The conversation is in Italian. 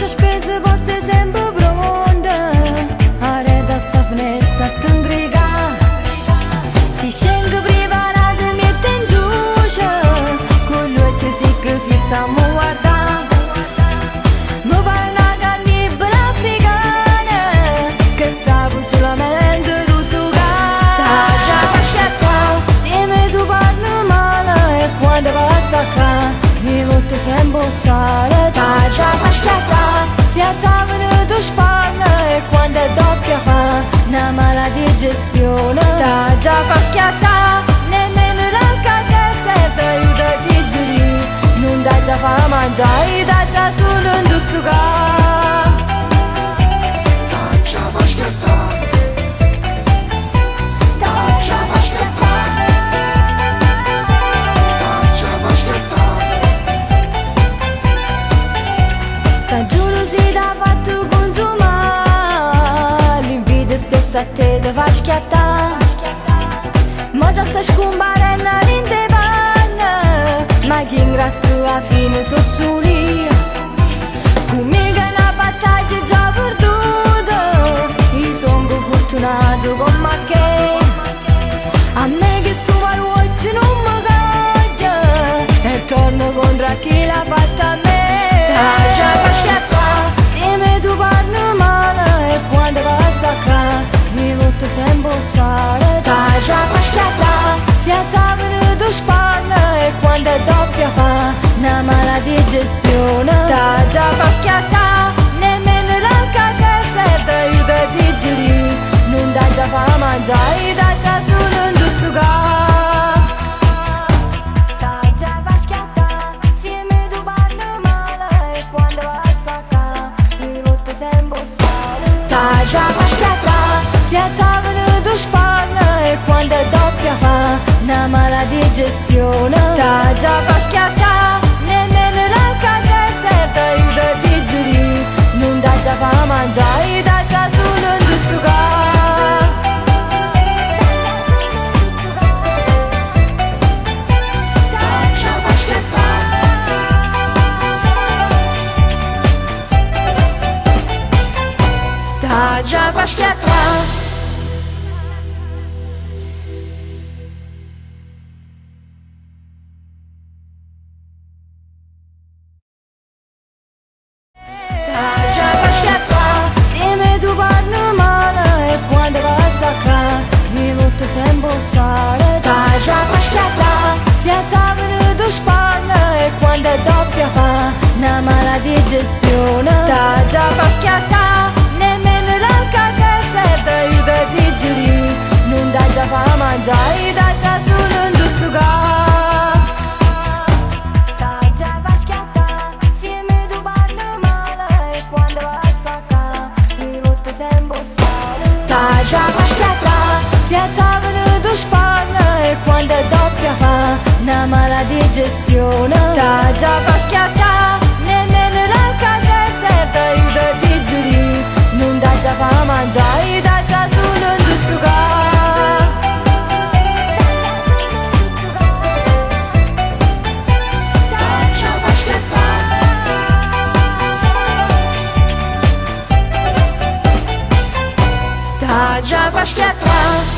faccia spese vostre sempre pronte, arreda sta finestra t'indriga. Si scende preparate mette in giuce, con l'occhio sì che fissiamo guarda. Mi pare una carnivora africana, che stavo solamente rusugata. Già fa schiattare, se me tu parli male, e quando passa qua mi butto sempre un sale. Già fa schiattare, se a tavola tu sparla, e quando è doppia fa una mala digestione. Già fa schiattare, nemmeno la casetta ti aiuta a digerire. Non dà già fa mangiare, dà già solo un dussucare. Già fa schiattare, già fa schiattare, già fa schiattare. Sta gelosità fatto consumare, l'invidia stessa a te ti fa schiattare. Ma già sta scomparendo in te panna, ma chi ingrassa alla fine so soli. Come che una battaglia già perduta, io sono fortunato come che. A me che sto valoccio non mi caglia, e torno contro a chi l'ha fatta a me. Già fa schiattare, se me tu parli male, e quando passa qua mi butto sempre un sale. Già fa schiattare, se a tavola tu sparla, e quando è doppia fa una mala digestione. Già fa schiattare, nemmeno la casetta ti aiuta a digerire. Non dà già fa mangiare, dà già solo un dussucare. Già fa schiattare, se me tu parli male, e quando passa qua mi butto sempre un sale. Già fa schiattare, se a tavola tu sparla, e quando è doppia fa una mala digestione. Già fa schiattare, nemmeno la casetta ti aiuta a digerire. Non dà già fa mangiare, dà già solo un dussucare. Già fa schiattare, Già fa schiattare. Già fa schiattare, se me tu parli male, e quando passa qua mi butto sempre un sale. Già fa schiattare, se a tavola tu sparla, e quando è doppia fa una mala digestione. Già fa schiattare, nemmeno la casetta ti aiuta a digerire. Non dà già fa mangiare, dà già solo un dussucare. Già fa schiattare, se me tu parli male, e quando passa qua mi butto sempre un sale. Già fa schiattare, se a tavola tu sparla, e quando è doppia fa una mala digestione. Già fa schiattare, nemmeno la casetta ti aiuta a digerire. Non dà già fa mangiare, dà già solo un dussucare. già fa schiattare, Già fa schiattare.